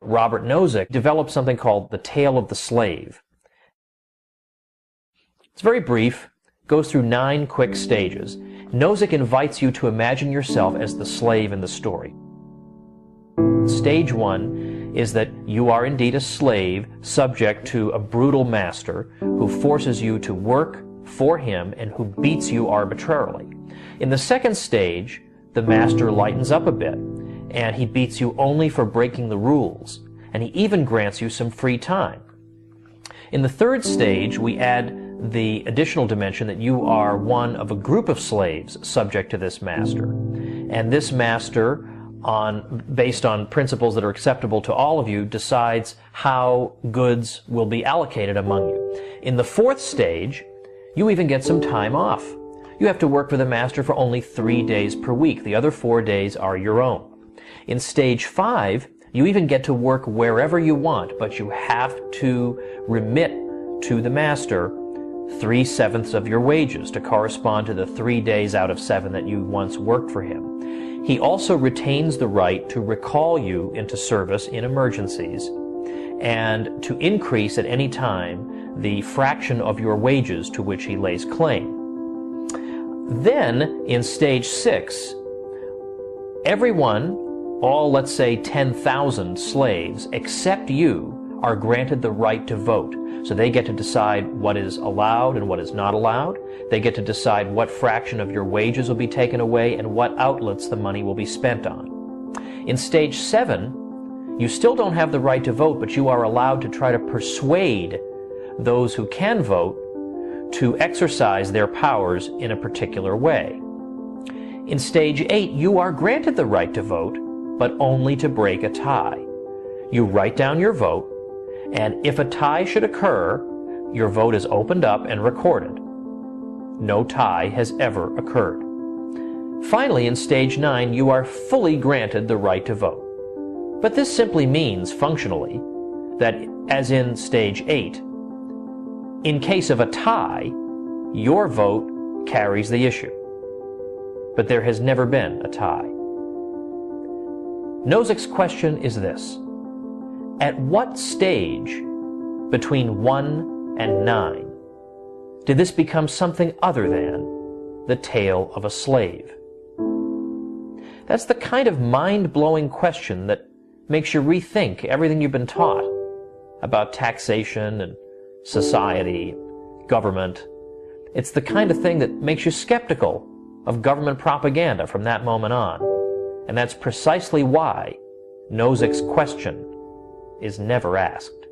Robert Nozick developed something called the tale of the slave. It's very brief, goes through 9 quick stages. Nozick invites you to imagine yourself as the slave in the story. Stage 1 is that you are indeed a slave subject to a brutal master who forces you to work for him and who beats you arbitrarily. In the second stage, the master lightens up a bit, and he beats you only for breaking the rules, and he even grants you some free time. In the third stage, we add the additional dimension that you are one of a group of slaves subject to this master. And this master, based on principles that are acceptable to all of you, decides how goods will be allocated among you. In the fourth stage, you even get some time off. You have to work for the master for only 3 days per week. The other 4 days are your own. In stage 5, you even get to work wherever you want, but you have to remit to the master 3/7 of your wages to correspond to the 3 days out of 7 that you once worked for him. He also retains the right to recall you into service in emergencies and to increase at any time the fraction of your wages to which he lays claim. Then, in stage 6, everyone, all let's say 10,000 slaves, except you, are granted the right to vote. So they get to decide what is allowed and what is not allowed. They get to decide what fraction of your wages will be taken away and what outlets the money will be spent on. In stage 7, you still don't have the right to vote, but you are allowed to try to persuade those who can vote to exercise their powers in a particular way. In stage 8, you are granted the right to vote, but only to break a tie. You write down your vote, and if a tie should occur, your vote is opened up and recorded. No tie has ever occurred. Finally, in stage 9, you are fully granted the right to vote. But this simply means, functionally, that as in stage 8, in case of a tie, your vote carries the issue. But there has never been a tie. Nozick's question is this: at what stage between 1 and 9 did this become something other than the tale of a slave? That's the kind of mind-blowing question that makes you rethink everything you've been taught about taxation and society, government. It's the kind of thing that makes you skeptical of government propaganda from that moment on. And that's precisely why Nozick's question is never asked.